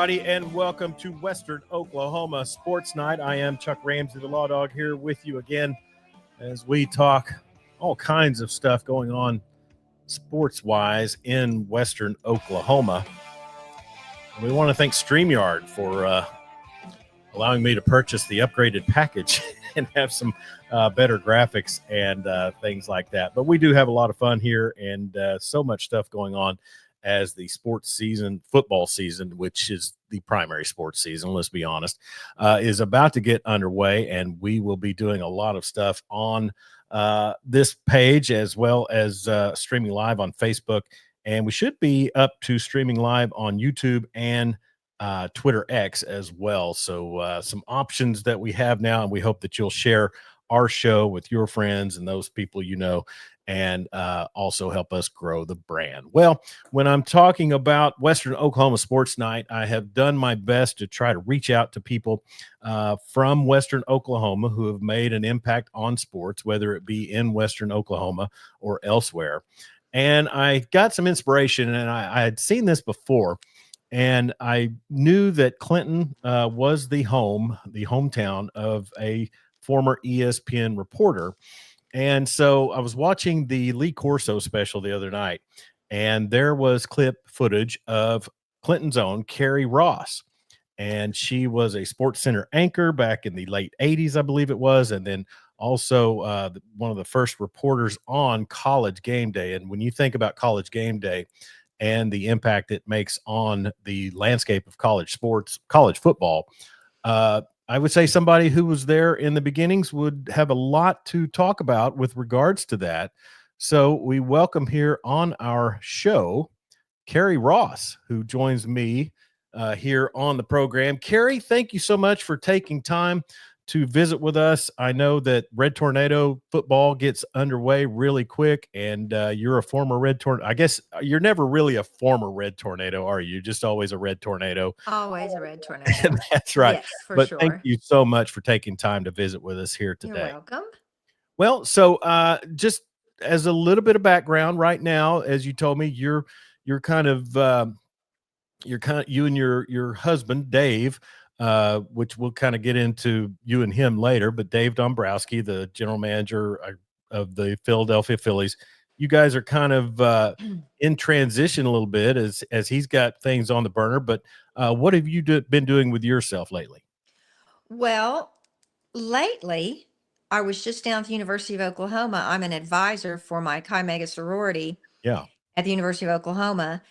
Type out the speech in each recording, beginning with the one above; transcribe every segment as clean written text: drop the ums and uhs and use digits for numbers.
everybody, and welcome to Western Oklahoma Sports Night. I am Chuck Ramsey, the Lawdog, here with you again as we talk all kinds of stuff going on sports-wise in Western Oklahoma. We want to thank StreamYard for allowing me to purchase the upgraded package and have some better graphics and things like that. But we do have a lot of fun here and so much stuff going on as the sports season, football season, which is the primary sports season, let's be honest, is about to get underway. And we will be doing a lot of stuff on this page as well as streaming live on Facebook. And we should be up to streaming live on YouTube and Twitter X as well. So some options that we have now, and we hope that you'll share our show with your friends and those people you know, and also help us grow the brand. Well, when I'm talking about Western Oklahoma Sports Night, I have done my best to try to reach out to people from Western Oklahoma who have made an impact on sports, whether it be in Western Oklahoma or elsewhere. And I got some inspiration, and I had seen this before, and I knew that Clinton was the hometown of a former ESPN reporter. And so I was watching the Lee Corso special the other night, and there was clip footage of Clinton's own Karie Ross. And she was a Sports Center anchor back in the late 80s, I believe it was. And then also one of the first reporters on College Game Day. And when you think about College Game Day and the impact it makes on the landscape of college sports, college football, I would say somebody who was there in the beginnings would have a lot to talk about with regards to that. So we welcome here on our show, Karie Ross, who joins me here on the program. Karie, thank you so much for taking time to visit with us. I know that Red Tornado football gets underway really quick, and you're a former Red Tornado. I guess you're never really a former Red Tornado, are you? Just always a Red Tornado. Always a Red Tornado. That's right. Yes, for But thank sure. you so much for taking time to visit with us here You're today. welcome. Well, so just as a little bit of background, right now, as you told me, you're kind of you and your husband Dave, which we'll kind of get into you and him later. But Dave Dombrowski, the general manager of the Philadelphia Phillies, you guys are kind of in transition a little bit as he's got things on the burner. But what have you been doing with yourself lately? Well, lately, I was just down at the University of Oklahoma. I'm an advisor for my Chi Mega sorority Yeah. at the University of Oklahoma.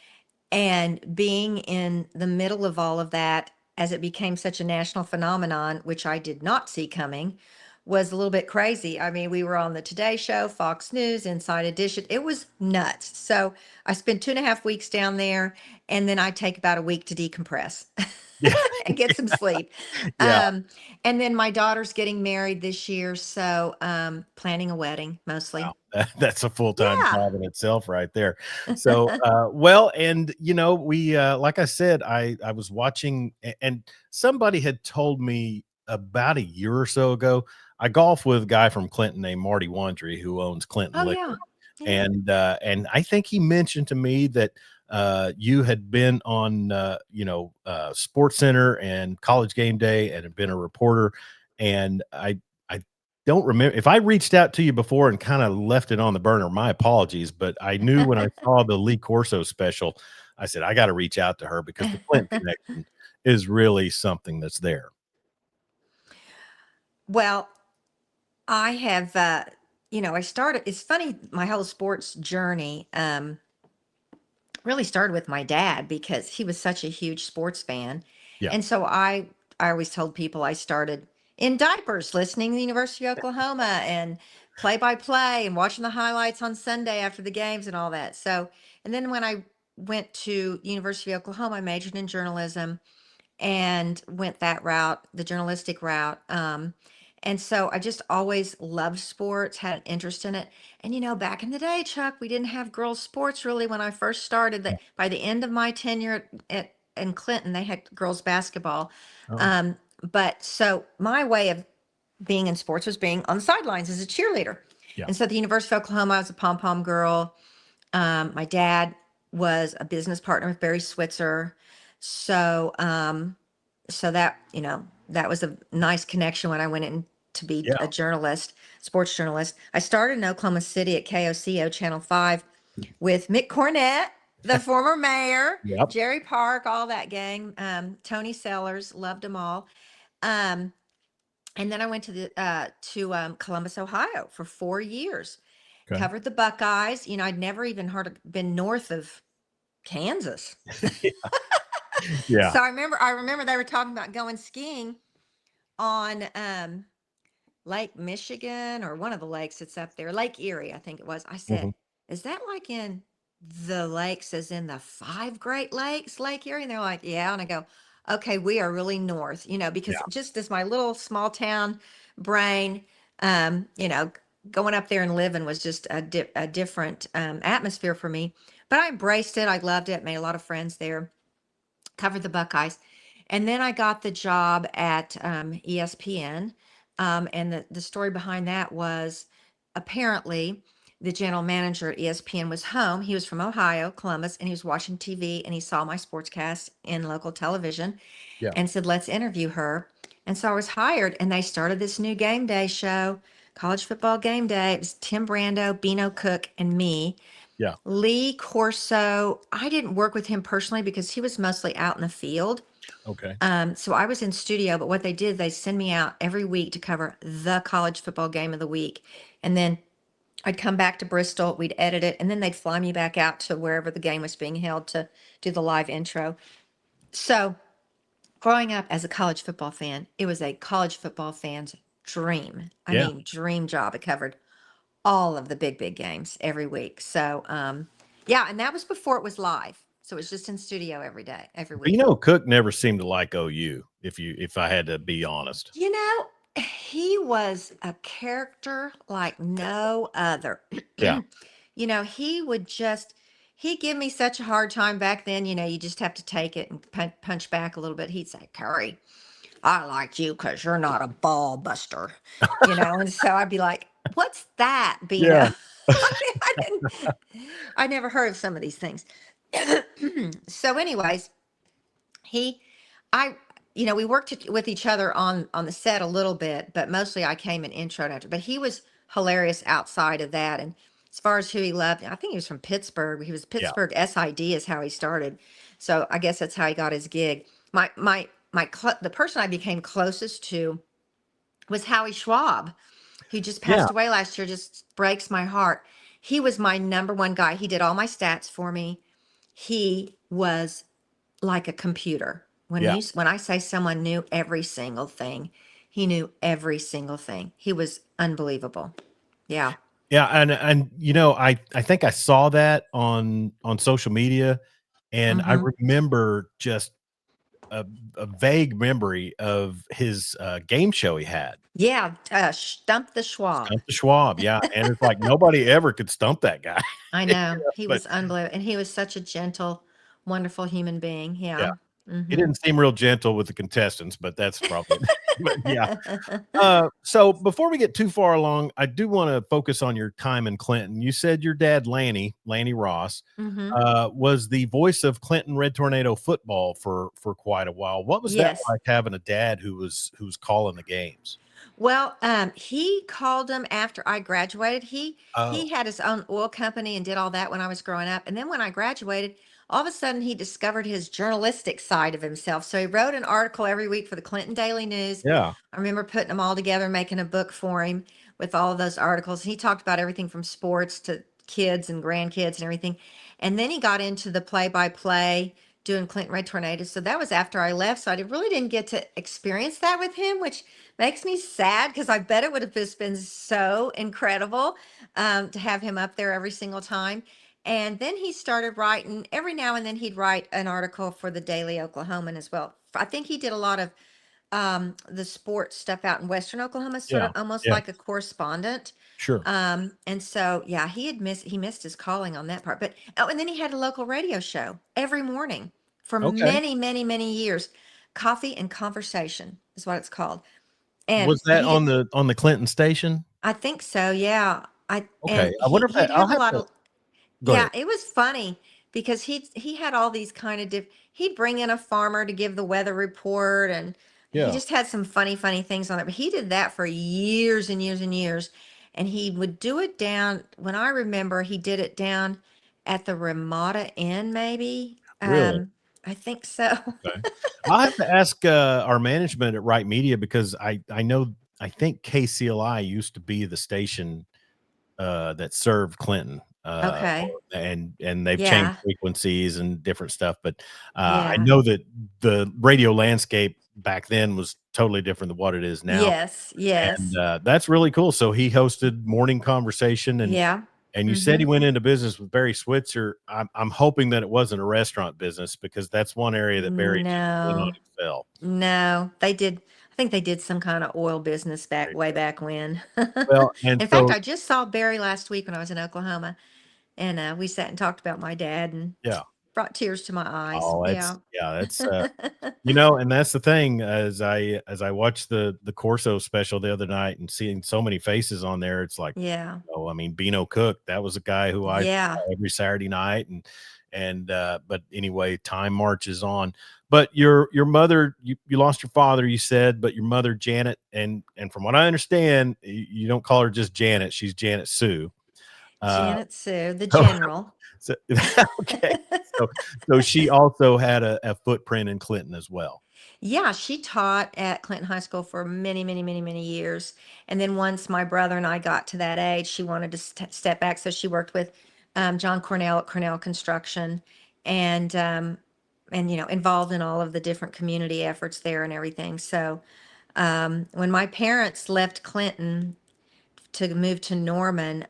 And being in the middle of all of that, as it became such a national phenomenon, which I did not see coming, was a little bit crazy. I mean, we were on the Today Show, Fox News, Inside Edition. It was nuts. So I spent 2.5 weeks down there, and then I take about a week to decompress Yeah. and get some sleep. Yeah. And then my daughter's getting married this year, so planning a wedding mostly. Wow, that's a full-time Yeah. job in itself right there. So, well, and we, like I said, I was watching, and somebody had told me about a year or so ago. I golf with a guy from Clinton named Marty Wandry, who owns Clinton Oh Liquor, yeah. Yeah. and I think he mentioned to me that you had been on Sports Center and College Game Day and had been a reporter, and I don't remember if I reached out to you before and kind of left it on the burner. My apologies, but I knew when I saw the Lee Corso special, I said I got to reach out to her because the Clinton connection is really something that's there. Well, I have, I started, it's funny, my whole sports journey really started with my dad because he was such a huge sports fan. Yeah. And so I always told people I started in diapers listening to the University of Oklahoma and play by play and watching the highlights on Sunday after the games and all that. So, and then when I went to University of Oklahoma, I majored in journalism and went that route, the journalistic route. And so I just always loved sports, had an interest in it. And back in the day, Chuck, we didn't have girls' sports really when I first started. That by the end of my tenure in Clinton, they had girls' basketball. Oh, Um, but so my way of being in sports was being on the sidelines as a cheerleader. yeah. And so at the University of Oklahoma, I was a pom pom girl. My dad was a business partner with Barry Switzer. So, so that, that was a nice connection when I went in to be Yeah. a journalist, sports journalist. I started in Oklahoma City at KOCO Channel 5 with Mick Cornett, the former mayor, Yep. Jerry Park, all that gang, Tony Sellers, loved them all. Um, and then I went to Columbus, Ohio for 4 years, Okay. covered the Buckeyes. I'd never even been north of Kansas. Yeah. So I remember they were talking about going skiing on Lake Michigan, or one of the lakes that's up there, Lake Erie, I think it was. I said, Mhm. "Is that like in the lakes, as in the five Great Lakes, Lake Erie?" And they're like, "Yeah." And I go, "Okay, we are really north, because Yeah. just as my little small town brain, um, you know, going up there and living was just a different atmosphere for me. But I embraced it. I loved it. Made a lot of friends there. Covered the Buckeyes. And then I got the job at ESPN. And the story behind that was, apparently the general manager at ESPN was home. He was from Ohio, Columbus, and he was watching TV, and he saw my sportscast in local television Yeah. and said, "Let's interview her." And so I was hired, and they started this new game day show, College Football Game Day. It was Tim Brando, Beano Cook, and me. Yeah. Lee Corso, I didn't work with him personally because he was mostly out in the field. Okay. So I was in studio, but what they did, they send me out every week to cover the college football game of the week. And then I'd come back to Bristol, we'd edit it, and then they'd fly me back out to wherever the game was being held to do the live intro. So growing up as a college football fan, it was a college football fan's dream. I Yeah. mean, dream job. It covered all of the big games every week. So, yeah, and that was before it was live. So it was just in studio every day, every week. Cook never seemed to like OU, if I had to be honest. He was a character like no other. Yeah. He would just, he'd give me such a hard time back then. You just have to take it and punch back a little bit. He'd say, "Karie, I like you because you're not a ball buster," and so I'd be like, "What's that, Yeah. Bino?" I didn't, I never heard of some of these things. So, anyways, he, I, we worked with each other on the set a little bit, but mostly I came in intro and after. But he was hilarious outside of that. And as far as who he loved, I think he was from Pittsburgh. He was Yeah. Pittsburgh SID is how he started. So I guess that's how he got his gig. The person I became closest to was Howie Schwab, who just Yeah. passed away last year. Just breaks my heart. He was my number one guy. He did all my stats for me. He was like a computer. Yeah. When I say someone knew every single thing, he knew every single thing. He was unbelievable. Yeah. Yeah. And I think I saw that on social media, and I Mm-hmm. remember just a vague memory of his game show he had. Yeah. Stump the Schwab. Stump the Schwab. Yeah. And it's like nobody ever could stump that guy. I know. He But was unbelievable. And he was such a gentle, wonderful human being. yeah, Yeah. he Mm-hmm. didn't seem real gentle with the contestants, but that's probably but yeah. So before we get too far along, I do want to focus on your time in Clinton. You said your dad, Lanny Ross, Mm-hmm. was the voice of Clinton Red Tornado football for quite a while. What was that Yes. like, having a dad who's calling the games? Well, he called him after I graduated. He Oh, had his own oil company and did all that when I was growing up. And then when I graduated, all of a sudden he discovered his journalistic side of himself. So he wrote an article every week for the Clinton Daily News. yeah, I remember putting them all together, making a book for him with all of those articles. He talked about everything from sports to kids and grandkids and everything. And then he got into the play-by-play doing Clinton Red Tornadoes. So that was after I left. So I really didn't get to experience that with him, which makes me sad because I bet it would have just been so incredible to have him up there every single time. And then he started writing every now and then he'd write an article for the Daily Oklahoman as well. I think he did a lot of the sports stuff out in Western Oklahoma, sort yeah, of almost yeah, like a correspondent. sure. And so, yeah, he missed his calling on that part. But oh, and then he had a local radio show every morning for Okay. many years. Coffee and Conversation is what it's called. And Was that on the Clinton station? I think so, yeah. Okay. And I wonder if he'd I'll have a have lot to of, go yeah, ahead. it was funny because he had all these kind of he'd bring in a farmer to give the weather report, and he Yeah, just had some funny things on it. But he did that for years and years and years, and he would do it down. When I remember, he did it down at the Ramada Inn, maybe. really. I think so. Okay. I'll have to ask our management at Right Media because I know I think KCLI used to be the station that served Clinton. Okay. And they've changed Yeah. frequencies and different stuff, but I Yeah. know that the radio landscape back then was totally different than what it is now, Yes. and Yes. that's really cool. So he hosted morning conversation, Yeah. and you said Mm-hmm. he went into business with Barry Switzer. I'm hoping that it wasn't a restaurant business because that's one area that Barry just did not No. excel. No, they did. I think they did some kind of oil business back way back when. Well, and In fact, so I just saw Barry last week when I was in Oklahoma, and we sat and talked about my dad, and yeah. brought tears to my eyes. Oh, Yeah. that's and that's the thing as I watched the Corso special the other night and seeing so many faces on there, it's like, Yeah. I mean, Beano Cook, that was a guy who I Yeah. saw every Saturday night and but anyway, time marches on. But your mother, you lost your father, you said, but your mother Janet, and from what I understand, you don't call her just Janet, she's Janet Sue. Uh Janet Sue, the so, general. so okay. So she also had a footprint in Clinton as well. Yeah, she taught at Clinton High School for many, many, many, many years. And then once my brother and I got to that age, she wanted to step back. So she worked with John Cornell at Cornell Construction, and involved in all of the different community efforts there and everything. So when my parents left Clinton to move to Norman,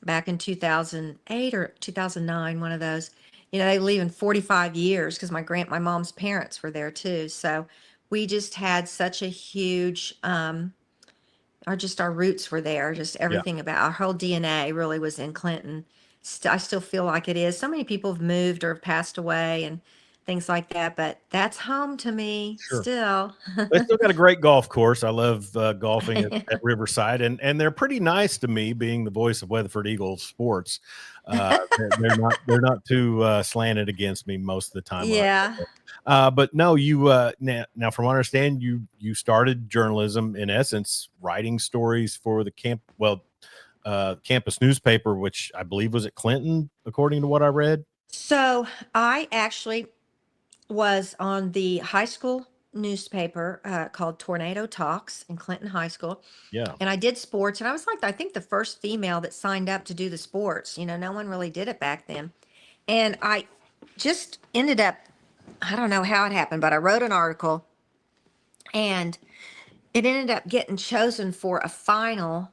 back in 2008 or 2009, one of those. They live in 45 years because my mom's parents were there too. So we just had such a huge, our roots were there. Just Yeah, everything about our whole DNA really was in Clinton. I still feel like it is. So many people have moved or have passed away and things like that, but that's home to me sure. still. They still got a great golf course. I love golfing at Riverside, and they're pretty nice to me, being the voice of Weatherford Eagles sports. They're not too slanted against me most of the time when I go Yeah. there. But no, you now from what I understand, you started journalism in essence, writing stories for the campus newspaper, which I believe was at Clinton, according to what I read. So I actually was on the high school newspaper called Tornado Talks in Clinton High School. Yeah. And I did sports. And I was like, I think the first female that signed up to do the sports. No one really did it back then. And I just ended up, I don't know how it happened, but I wrote an article, and it ended up getting chosen for a finalist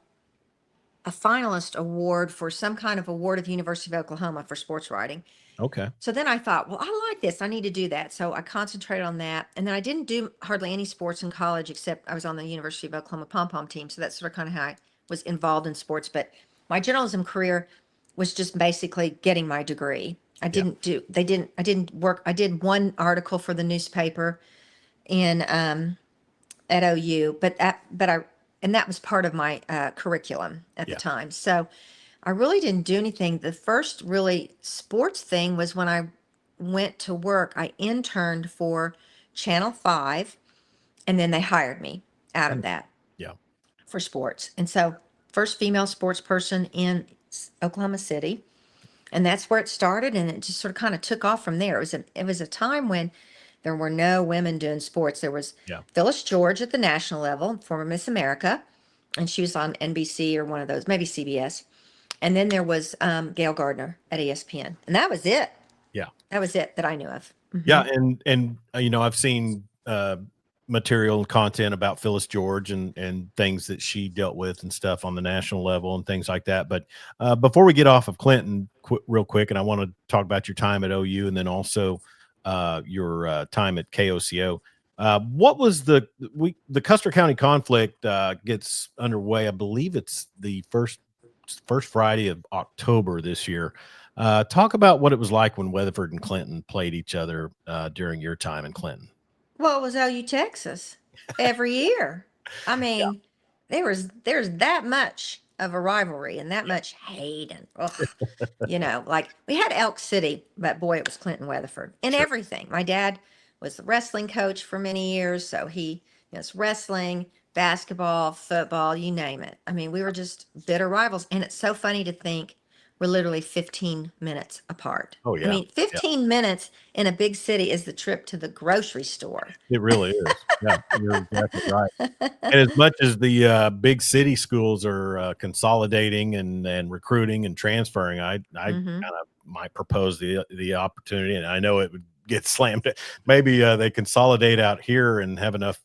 award for some kind of award at the University of Oklahoma for sports writing. Okay. So then I thought, well, I like this. I need to do that. So I concentrated on that. And then I didn't do hardly any sports in college, except I was on the University of Oklahoma pom pom team. So that's sort of kind of how I was involved in sports. But my journalism career was just basically getting my degree. Yeah. I didn't work. I did one article for the newspaper in, at OU, and that was part of my curriculum at the Yeah. time. So I really didn't do anything. The first really sports thing was when I went to work. I interned for Channel 5, and then they hired me out of Mm. that Yeah. for sports. And so, first female sports person in Oklahoma City. And that's where it started, and it just sort of kind of took off from there. It was a time when there were no women doing sports. There was Yeah. Phyllis George at the national level, former Miss America, and she was on NBC or one of those, maybe CBS. And then there was Gail Gardner at ESPN, and that was it. Yeah. That was it that I knew of. Yeah, and I've seen material and content about Phyllis George and things that she dealt with and stuff on the national level and things like that. But before we get off of Clinton, real quick, and I want to talk about your time at OU and then also your time at KOCO. What was the Custer County conflict gets underway? I believe it's the first Friday of October this year. Talk about what it was like when Weatherford and Clinton played each other during your time in Clinton. Well, it was OU Texas every year. I mean, there's that much of a rivalry and that much hate and like we had Elk City, but boy, it was Clinton Weatherford in Sure. everything. My dad was the wrestling coach for many years, so he it's wrestling, basketball, football, you name it. I mean, we were just bitter rivals, and it's so funny to think we're literally 15 minutes apart. Oh I yeah. mean, Yeah. 15 minutes in a big city is the trip to the grocery store. It really is. Yeah, you're exactly right. And as much as the big city schools are consolidating and recruiting and transferring, I kind Hmm. of might propose the opportunity, and I know it would get slammed. Maybe they consolidate out here and have enough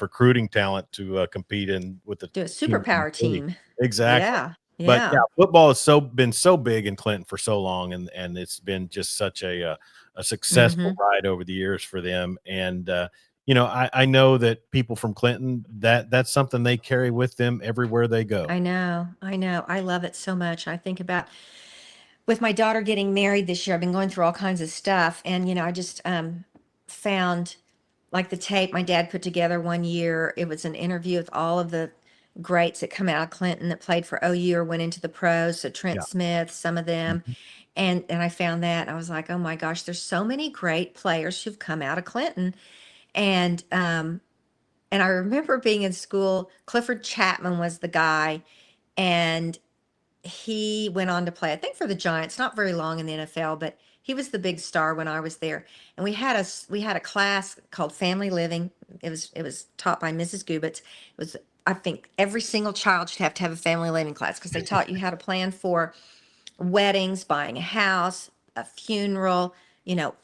recruiting talent to compete in with the Do a teams in the superpower city. team. Exactly. Yeah, But yeah, yeah. football has been so big in Clinton for so long, and it's been just such a successful Hmm. ride over the years for them. And I know that people from Clinton, that's something they carry with them everywhere they go. I know. I know. I love it so much. I think about with my daughter getting married this year, I've been going through all kinds of stuff. And, I just found like the tape my dad put together one year. It was an interview with all of the greats that come out of Clinton that played for OU or went into the pros. So Trent Yeah. Smith, some of them. Mhm. And I found that and I was like, oh my gosh, there's so many great players who've come out of Clinton. And and I remember being in school, Clifford Chapman was the guy, and he went on to play, I think, for the Giants, not very long in the NFL, but he was the big star when I was there. And we had a class called Family Living. It was taught by Mrs. Gubbits. It was, I think, every single child should have to have a family living class because they taught you how to plan for weddings, buying a house, a funeral,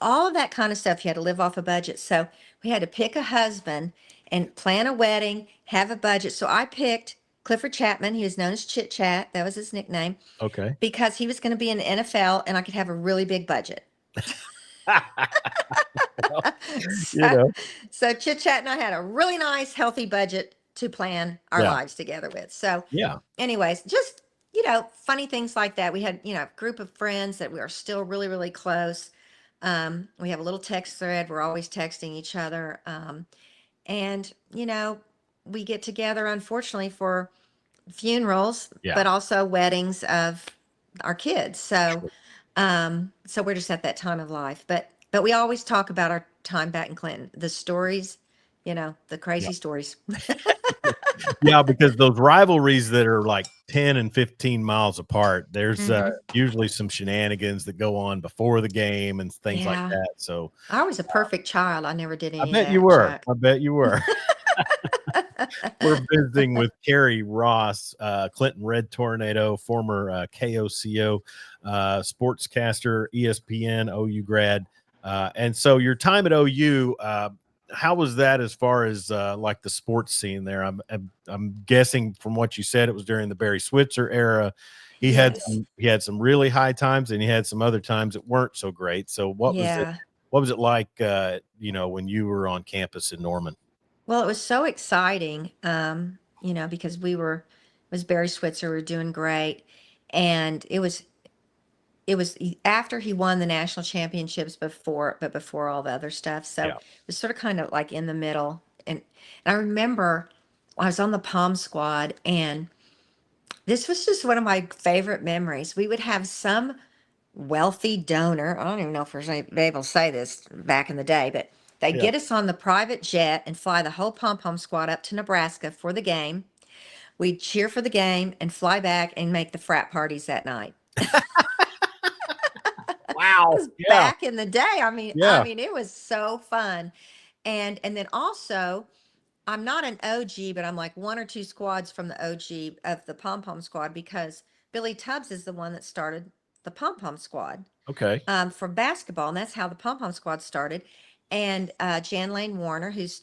all of that kind of stuff. You had to live off a budget. So we had to pick a husband and plan a wedding, have a budget. So I picked Clifford Chapman. He was known as Chit Chat. That was his nickname Okay. because he was going to be in the NFL and I could have a really big budget. Well, you so, know, so Chit Chat and I had a really nice, healthy budget to plan our yeah, lives together with. So, yeah, anyways, just funny things like that. We had a group of friends that we are still really, really close. We have a little text thread. We're always texting each other, and we get together unfortunately for funerals, yeah. but also weddings of our kids. So, Sure. so we're just at that time of life. But we always talk about our time back in Clinton, the stories, the Yeah. crazy stories. Yeah, because those rivalries that are like 10 and 15 miles apart, there's Hmm. usually some shenanigans that go on before the game and things like Yeah. that. So I was a perfect child. I never did I any of bet you that, were. Chuck. I bet you were. We're visiting with Karie Ross, Clinton Red Tornado, former KOCO sportscaster, ESPN, OU grad. And so your time at OU, how was that as far as like the sports scene there? I'm guessing from what you said, it was during the Barry Switzer era. Yes. He had some really high times, and he had some other times that weren't so great. So Yeah. what was it like when you were on campus in Norman? Well, it was so exciting, because it was Barry Switzer, we were doing great. And it was after he won the national championships but before all the other stuff. So it Yeah. was sort of kind of like in the middle. And I remember I was on the Palm Squad, and this was just one of my favorite memories. We would have some wealthy donor. I don't even know if there's any able to say this back in the day, but they'd Yeah. get us on the private jet and fly the whole pom pom squad up to Nebraska for the game. We'd cheer for the game and fly back and make the frat parties that night. It Wow. was Yeah. back in the day. I mean, I Yeah. mean, it was so fun. And then also, I'm not an OG, but I'm like one or two squads from the OG of the pom pom squad because Billy Tubbs is the one that started the pom pom squad. Okay. For basketball, and that's how the pom pom squad started. And Jan Lane Warner, she's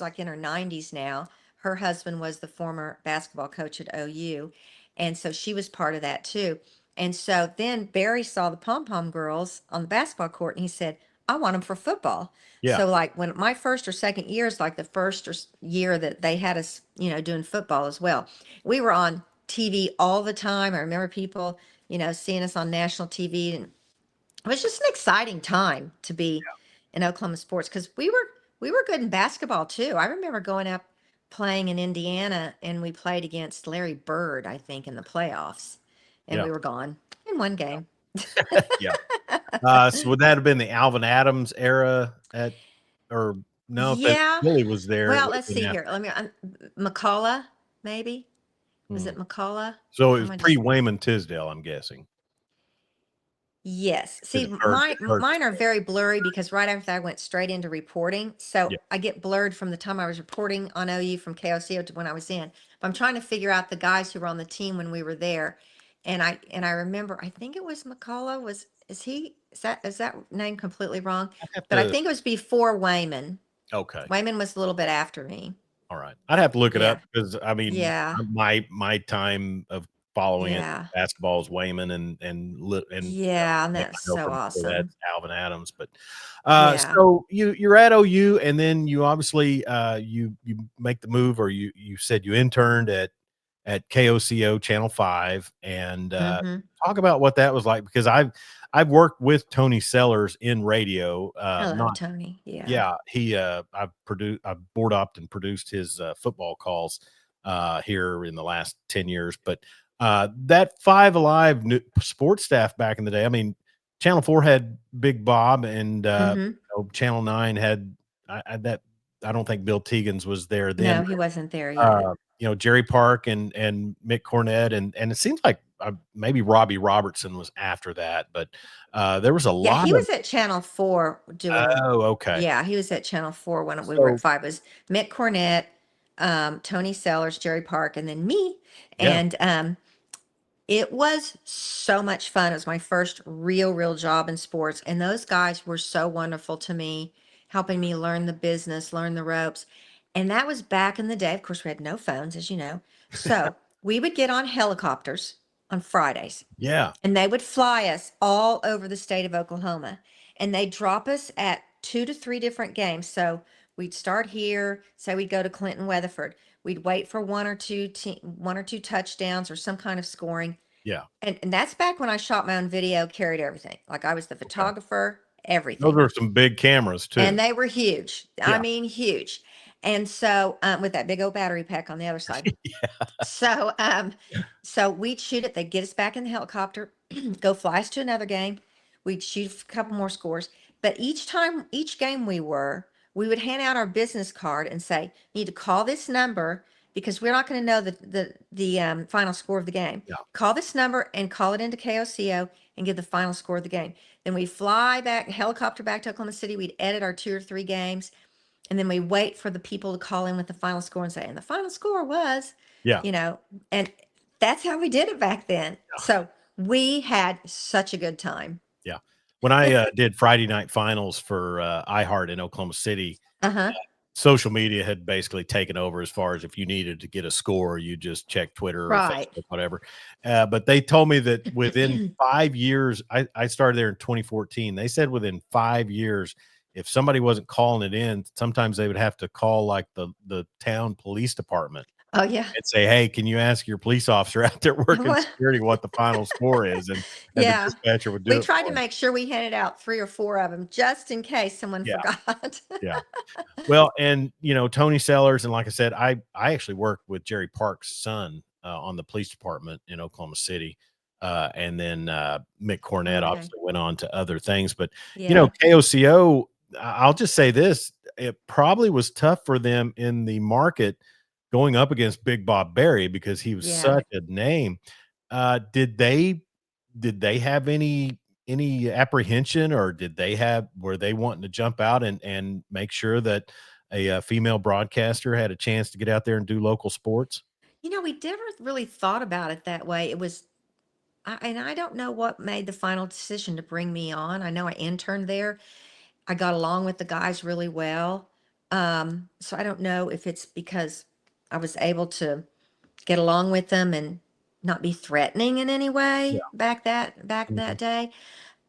like in her 90s now. Her husband was the former basketball coach at OU, and so she was part of that too. And so then Barry saw the pom pom girls on the basketball court, and he said, "I want them for football." Yeah. So like when my first or second year is like the first year that they had us, doing football as well. We were on TV all the time. I remember people, seeing us on national TV, and it was just an exciting time to be in Oklahoma sports because we were good in basketball too. I remember going up playing in Indiana, and we played against Larry Bird, I think, in the playoffs, and Yeah. we were gone in one game. Yeah. So would that have been the Alvin Adams era or no, if Yeah. Billy was there, it Well, would have let's been see here. after. Let me McCullough, maybe. Was Hmm. it McCullough? So it Or was am I pre just Wayman Tisdale, I'm guessing. Yes. Because See, it hurt. mine are very blurry because right after that I went straight into reporting. So Yeah. I get blurred from the time I was reporting on OU from KOCO to when I was in. But I'm trying to figure out the guys who were on the team when we were there. And I remember I think it was McCullough was is that name completely wrong? I'd have But I to. think it was before Wayman. Okay. Wayman was a little bit after me. All right. I'd have to look it Yeah. up because I mean, Yeah. my time of following it Yeah. basketball is Wayman and Yeah. And I that's know so from before that awesome. Alvin Adams, but Yeah. so you're at OU and then you obviously you make the move or you said you interned at KOCO Channel 5 and Mm-hmm. talk about what that was like because I've worked with Tony Sellers in radio, I love not Tony. Yeah. yeah, I've board upped and produced his football calls here in the last 10 years. But that Five Alive sports staff back in the day, I mean, Channel 4 had Big Bob and Mm-hmm. Channel 9 had I don't think Bill Tegans was there then. No, he wasn't there yet. Jerry Park and Mick Cornett and it seems like maybe Robbie Robertson was after that, but there was a Yeah, lot he of was at Channel 4 doing, okay. yeah, he was at Channel 4 when we were So at 5. It was Mick Cornett, Tony Sellers, Jerry Park, and then me. yeah. And it was so much fun. It was my first real job in sports. And those guys were so wonderful to me, helping me learn the business, learn the ropes. And that was back in the day. Of course, we had no phones, as you know. So we would get on helicopters on Fridays Yeah. and they would fly us all over the state of Oklahoma. And they'd drop us at 2 to 3 different games. So we'd start here, say we'd go to Clinton Weatherford. We'd wait for one or two touchdowns or some kind of scoring. Yeah. And that's back when I shot my own video, carried everything. Like I was the Okay. photographer, Those everything. are some big cameras And too. they were huge. I Yeah. mean, huge. And so with that big old battery pack on the other side. Yeah. So we'd shoot it. They'd get us back in the helicopter, go fly us to another game. We'd shoot a couple more scores. But each game we would hand out our business card and say, you need to call this number because we're not going to know the final score of the game. Yeah. Call this number and call it into KOCO and give the final score of the game. Then we fly back, helicopter back to Oklahoma City. We'd edit our 2 or 3 games. And then we wait for the people to call in with the final score and say, and the final score was, Yeah. and that's how we did it back then. So we had such a good time. Yeah. When I did Friday night finals for iHeart in Oklahoma City, Uh-huh. social media had basically taken over as far as if you needed to get a score, you just check Twitter or Right. Facebook, whatever. But they told me that within 5 years, I started there in 2014. They said within 5 years, if somebody wasn't calling it in, sometimes they would have to call like the town police department Oh, yeah. and say, "Hey, can you ask your police officer out there working Well, security what the final score is?" And the yeah. dispatcher would do We it tried to for 'em. make sure we handed out 3 or 4 of them just in case someone Yeah, forgot. yeah. Well, and Tony Sellers, and like I said, I actually worked with Jerry Park's son on the police department in Oklahoma City, and then Mick Cornett Okay. obviously went on to other things. But Yeah. KOCO, I'll just say this: it probably was tough for them in the market going up against Big Bob Berry because he was Yeah. such a name. Did they have any apprehension or were they wanting to jump out and make sure that a female broadcaster had a chance to get out there and do local sports? We never really thought about it that way. And I don't know what made the final decision to bring me on. I know I interned there. I got along with the guys really well. So I don't know if it's because I was able to get along with them and not be threatening in any Yeah. way back Mhm. that day.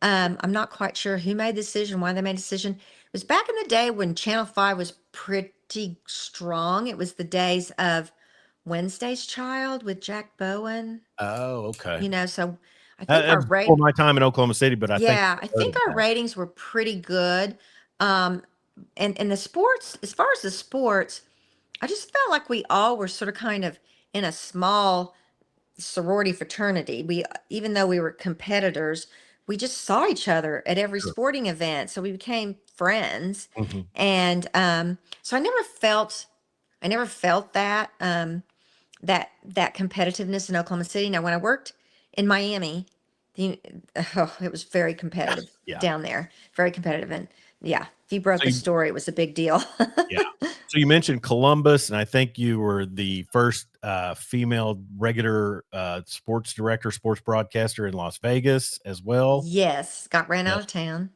I'm not quite sure who made the decision, why they made the decision. It was back in the day when Channel 5 was pretty strong. It was the days of Wednesday's Child with Jack Bowen. Oh, okay. So I think That our was before rate, my time in Oklahoma City, but I think yeah, I I heard think of our that. ratings were pretty good. Um, and the sports, as far as the sports, I just felt like we all were sort of kind of in a small sorority fraternity. Even though we were competitors, we just saw each other at every Sure. sporting event, so we became friends. Mhm. And so I never felt that that competitiveness in Oklahoma City. Now, when I worked in Miami, the it was very competitive Yeah. down there, very competitive, and yeah, if you broke So a you story, it was a big deal. Yeah. So you mentioned Columbus, and I think you were the first female regular sports director, sports broadcaster in Las Vegas as well. Yes, got ran Yeah. out of town.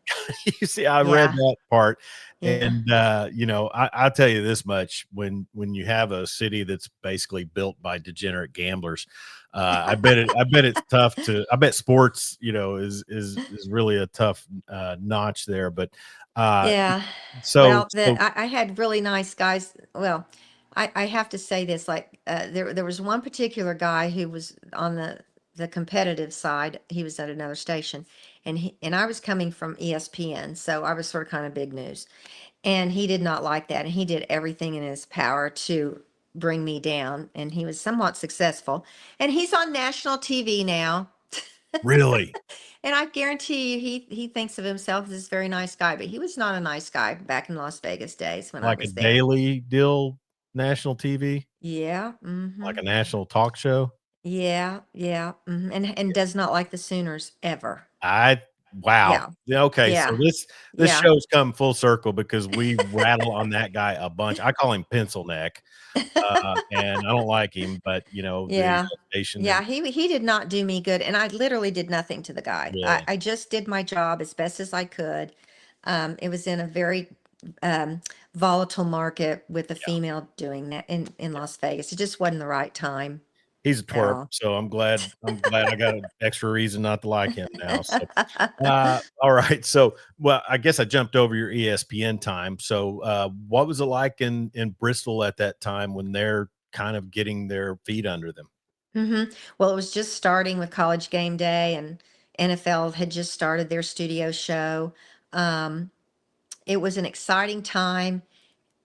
You see, I read Yeah, that part, yeah. and I'll tell you this much: when you have a city that's basically built by degenerate gamblers, I bet it's tough to. I bet sports, is really a tough notch there. But uh, Yeah. so Well, so I had really nice guys. Well, I have to say this, like there was one particular guy who was on the competitive side. He was at another station, and I was coming from ESPN, so I was sort of kind of big news. And he did not like that, and he did everything in his power to bring me down, and he was somewhat successful. And he's on national TV now. really. And I guarantee you, he thinks of himself as this very nice guy, but he was not a nice guy back in Las Vegas days when I Like a was there. daily deal, national TV, Yeah, like a mhm. national talk show? Yeah, yeah, mhm, and does not like the Sooners ever. I Wow. Yeah, Yeah, okay, so yeah, this yeah. show's come full circle because we rattle on that guy a bunch. I call him Pencil Neck, and I don't like him, but, the Yeah. station Yeah, and he did not do me good, and I literally did nothing to the guy. I really, I just did my job as best as I could. It was in a very um, volatile market with a yeah, female doing that in yeah. Las Vegas. It just wasn't the right time He's a at twerp, all. so I'm glad I got an extra reason not to like him now, so all right. So, well, I guess I jumped over your ESPN time. So, what was it like in Bristol at that time when they're kind of getting their feet under them? Well, it was just starting with College Game Day, and NFL had just started their studio show. Um, it was an exciting time.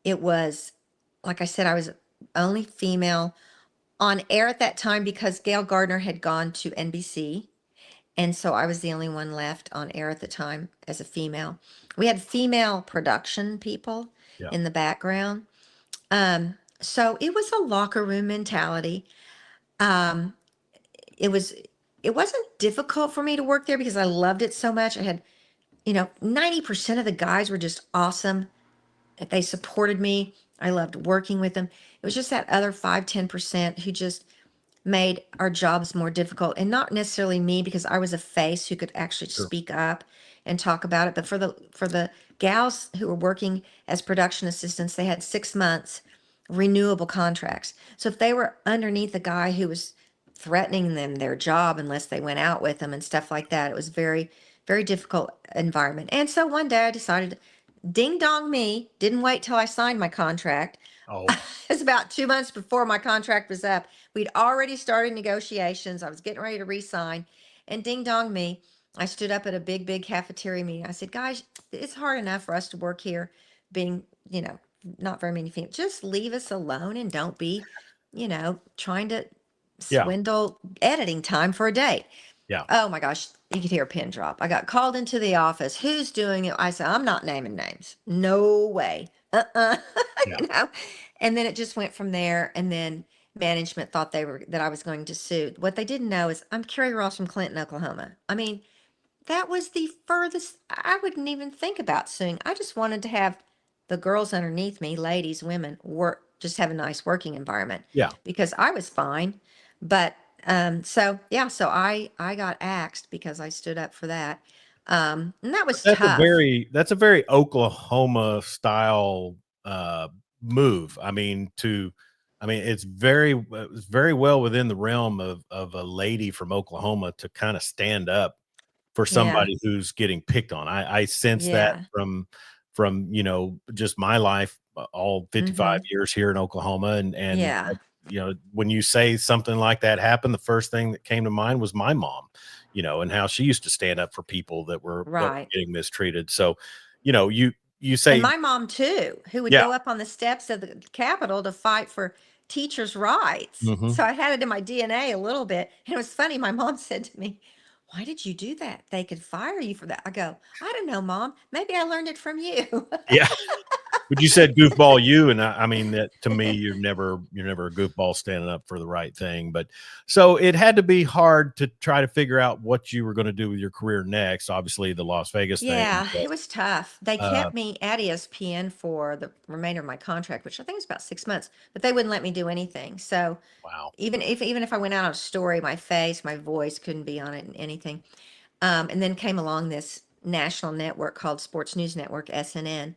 It was, like I said, I was only female on air at that time because Gail Gardner had gone to NBC. And so I was the only one left on air at the time as a female. We had female production people Yeah, in the background. So it was a locker room mentality. Um, it was it wasn't difficult for me to work there because I loved it so much. I had, 90% of the guys were just awesome. They supported me. I loved working with them. It was just that other 5-10% who just made our jobs more difficult, and not necessarily me because I was a face who could actually sure. speak up and talk about it, but for the gals who were working as production assistants, they had 6 months renewable contracts. So if they were underneath a guy who was threatening them their job unless they went out with them and stuff like that, it was very difficult environment. And so one day I decided, ding dong me, didn't wait till I signed my contract. Oh, It's about 2 months before my contract was up. We'd already started negotiations. I was getting ready to resign. And ding dong me, I stood up at a big cafeteria meeting. I said, guys, it's hard enough for us to work here being, not very many females. Just leave us alone and don't be, trying to yeah, swindle editing time for a day. yeah, Oh my gosh, you could hear a pin drop. I got called into the office. Who's doing it? I said, I'm not naming names. No way. Uh-uh. yeah. you know? And then it just went from there. And then management thought that I was going to sue. What they didn't know is I'm Karie Ross from Clinton, Oklahoma. I mean, that was the furthest I wouldn't even think about suing. I just wanted to have the girls underneath me, ladies, women, work, just have a nice working environment Yeah. because I was fine. But so yeah, so I got axed because I stood up for that. And that But was tough. that's a very Oklahoma style move. It's very well within the realm of a lady from Oklahoma to kind of stand up for Yeah. somebody who's getting picked on. I sense that Yeah. from, just my life, all 55 Mm-hmm. years here in Oklahoma, and Yeah. when you say something like that happened, the first thing that came to mind was my mom, and how she used to stand up for people that were Right. getting mistreated. So, you you And say, my mom too, who would yeah. go up on the steps of the Capitol to fight for teachers' rights. Hmm. So I had it in my DNA a little bit. And it was funny. My mom said to me, "Why did you do that? They could fire you for that." I go, "I don't know, Mom. Maybe I learned it from you." Yeah. But you said goofball you, and I mean that to me, you're never a goofball standing up for the right thing. But so it had to be hard to try to figure out what you were going to do with your career next. Obviously, the Las Vegas thing. Yeah, But, it was tough. They uh, kept me at ESPN for the remainder of my contract, which I think was about 6 months, but they wouldn't let me do anything. So wow. even if I went out on a story, my face, my voice couldn't be on it and anything. And then came along this national network called Sports News Network, SNN.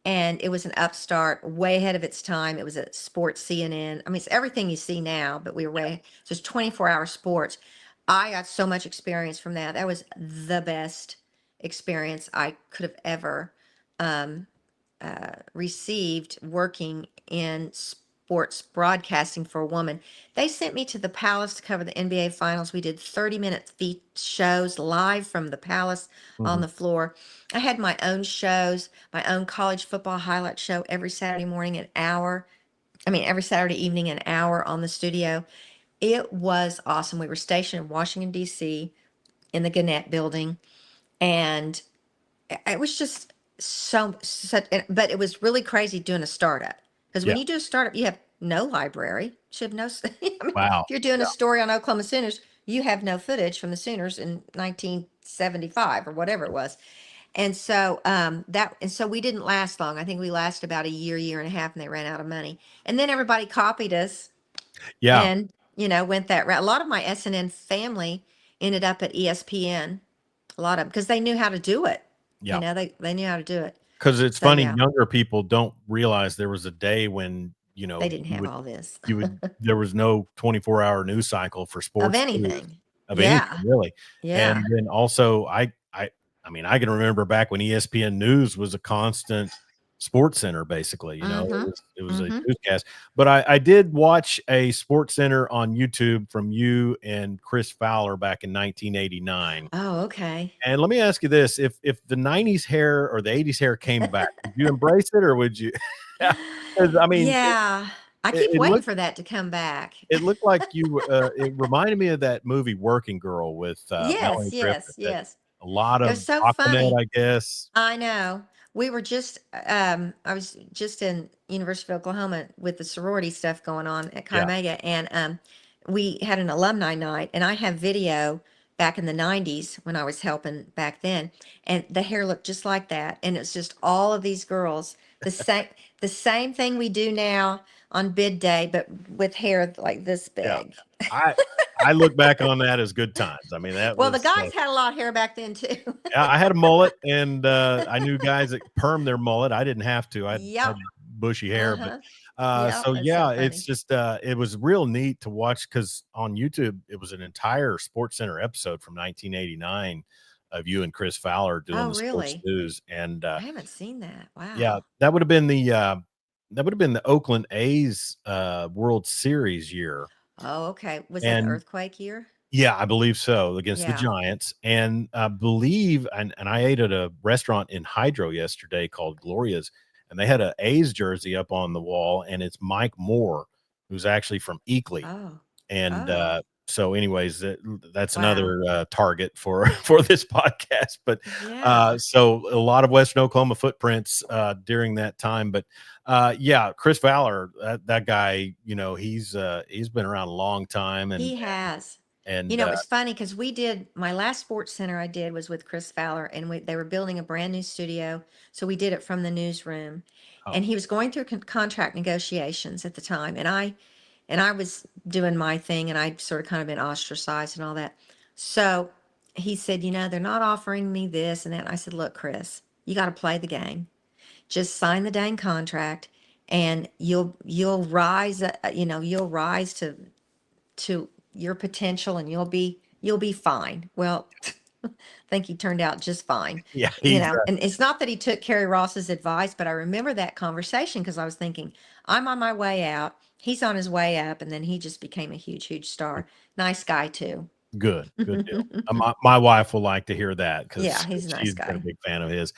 And it was an upstart, way ahead of its time. It was a sports CNN. I mean, it's everything you see now, but we were way, so it's 24-hour sports. I got so much experience from that. That was the best experience I could have ever um, received working in sports broadcasting for a woman. They sent me to the Palace to cover the NBA Finals. We did 30-minute shows live from the Palace on Mhm. the floor. I had my own shows, my own college football highlight show every Saturday morning, an hour. I mean, every Saturday evening, an hour on the studio. It was awesome. We were stationed in Washington, D.C., in the Gannett building. And it was just such, but it was really crazy doing a startup because Yeah. when you do a startup, you have no library. You should have no. I mean, if Wow. you're doing a Yeah. story on Oklahoma Sooners, you have no footage from the Sooners in 1975 or whatever it was. And so we didn't last long. I think we lasted about a year and a half, and they ran out of money. And then everybody copied us Yeah. and went that route. A lot of my SNN family ended up at ESPN. A lot of because they knew how to do it. Yeah. They knew how to do it. Because it's So funny, yeah, younger people don't realize there was a day when they didn't you have would all this you would there was no 24-hour news cycle for of sports news anything. of anything Yeah, really. yeah. And then also I mean, I can remember back when ESPN News was a constant sports center basically, Mm-hmm. it was a Mm-hmm. newscast. But I did watch a sports center on YouTube from you and Chris Fowler back in 1989. Oh, okay. And let me ask you this, if the '90s hair or the '80s hair came back, would you embrace it or would you? Yeah, 'cause I mean, Yeah, I it keep it waiting looked for that to come back. it looked like it reminded me of that movie Working Girl with, Yes, Melanie yes, Griffith, that yes. a lot It was of so Aquanet, funny. I guess. I know. We were just I was just in University of Oklahoma with the sorority stuff going on at Chi Yeah. Omega, and we had an alumni night, and I have video back in the 90s when I was helping back then, and the hair looked just like that, and it's just all of these girls, the same the same thing we do now on bid day, but with hair like this Yeah. big. I I look back on that as good times. I mean, that Well, the was, guys had a lot of hair back then too. yeah, I had a mullet and, I knew guys that permed their mullet. I didn't have to. I had Yep. bushy hair, but, Uh-huh. Yep. so That's so yeah, it's funny. just, it was real neat to watch because on YouTube, it was an entire Sports Center episode from 1989 of you and Chris Fowler doing Oh, the sports really? news, and, I haven't seen that. yeah, Wow. that would have been the Oakland A's, World Series year, Oh, okay. Was that the and earthquake year? yeah, I believe so, against the Yeah. Giants, and I believe and I ate at a restaurant in Hydro yesterday called Gloria's, and they had a A's jersey up on the wall, and it's Mike Moore, who's actually from Eakly, Oh. and, Oh. so anyways, that's Wow. another, target for for this podcast, but, Yeah. so a lot of Western Oklahoma footprints, during that time, but, yeah, Chris Fowler, that guy, he's been around a long time, He has. and, It was funny because we did my last sports center I did was with Chris Fowler, and they were building a brand new studio. So we did it from the newsroom. oh, And he was going through contract negotiations at the time. And I was doing my thing, and I'd sort of kind of been ostracized and all that. So he said, they're not offering me this and that. And I said, look, Chris, you got to play the game. Just sign the dang contract, and you'll rise. You'll rise to your potential, and you'll be fine. Well, I think he turned out just fine. yeah, he's, And it's not that he took Carrie Ross's advice, but I remember that conversation because I was thinking, I'm on my way out. He's on his way up, and then he just became a huge, huge star. Nice guy too. Good, good deal. My wife will like to hear that Yeah, because he's a nice she's been a guy. big fan of his.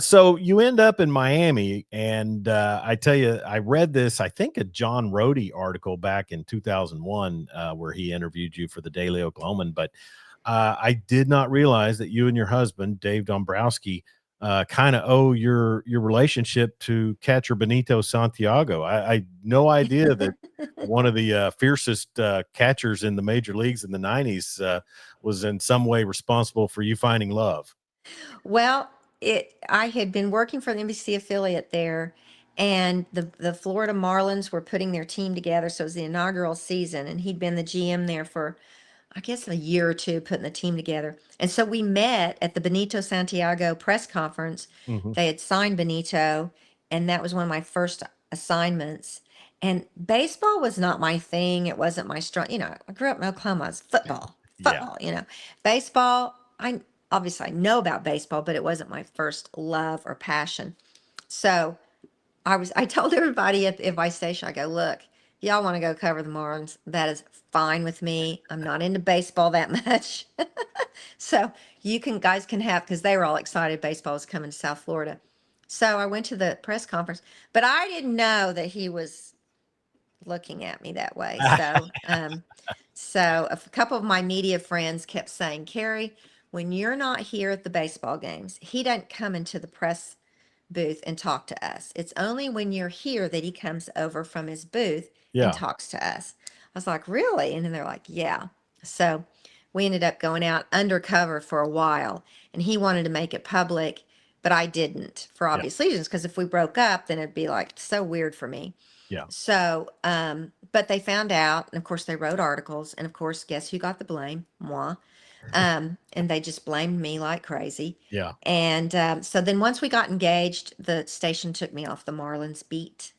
So you end up in Miami, and I tell you, I read this, I think, a John Rhodey article back in 2001 where he interviewed you for the Daily Oklahoman. But I did not realize that you and your husband, Dave Dombrowski, kind of owe your relationship to catcher Benito Santiago. I had no idea that one of the fiercest catchers in the major leagues in the 90s was in some way responsible for you finding love. Well, I had been working for the NBC affiliate there, and the Florida Marlins were putting their team together, so it was the inaugural season, and he'd been the GM there for I guess a year or two putting the team together. And so we met at the Benito Santiago press conference. Hmm. They had signed Benito, and that was one of my first assignments. And baseball was not my thing. It wasn't my strong, I grew up in Oklahoma. It's football, Yeah. Baseball, I know about baseball, but it wasn't my first love or passion. So I told everybody at my station, I go, look, y'all want to go cover the Marlins? That is fine with me. I'm not into baseball that much. So guys can have, because they were all excited baseball was coming to South Florida. So I went to the press conference, but I didn't know that he was looking at me that way. So a couple of my media friends kept saying, Karie, when you're not here at the baseball games, he doesn't come into the press booth and talk to us. It's only when you're here that he comes over from his booth and Yeah. talks to us. I was like, really? And then they're like, yeah. So we ended up going out undercover for a while, and he wanted to make it public, but I didn't for Yeah. obvious reasons, because if we broke up, then it'd be like so weird for me. Yeah. So, but they found out, and of course they wrote articles, and of course, guess who got the blame? Moi. And they just blamed me like crazy. Yeah. And so then once we got engaged, the station took me off the Marlins beat,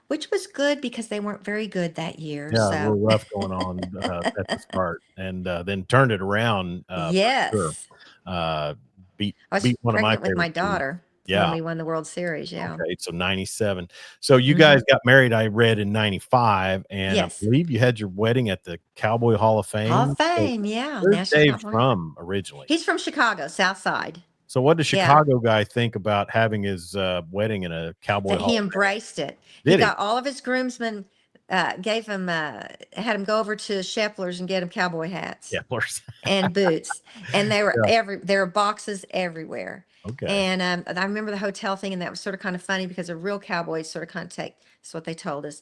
which was good because they weren't very good that year. Yeah. A So, little rough going on at the start, and then turned it around for sure. yes, Uh, beat I was beat one of my pregnant with favorite my teams. daughter when Yeah. we won the World Series. Yeah. Okay, so 97. So you Hmm. guys got married, I read, in 95, and I Yes. believe you had your wedding at the Cowboy Hall of Hall Fame. of So Fame. Yeah. where's National Dave Cowboy. from originally? He's from Chicago, South Side. So what does Yeah. Chicago guy think about having his wedding in a Cowboy That he Hall of Fame? embraced it. He Did he? got all of his groomsmen, had him go over to Shepler's and get him cowboy hats Yeah, of course. and boots, and Yeah. there were boxes everywhere. Okay. And I remember the hotel thing, and that was sort of kind of funny because a real cowboy sort of kind of take, that's what they told us,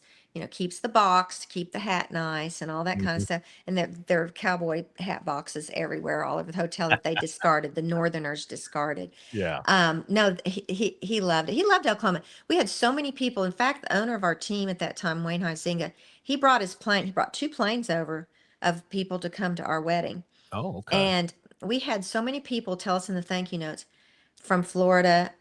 keeps the box to keep the hat nice and all that kind of Mhm. stuff. And that there are cowboy hat boxes everywhere all over the hotel that they discarded, the Northerners discarded. Yeah. No, he loved it. He loved Oklahoma. We had so many people. In fact, the owner of our team at that time, Wayne Huizinga, he brought his plane. He brought two planes over of people to come to our wedding. Oh, okay. And we had so many people tell us in the thank you notes from Florida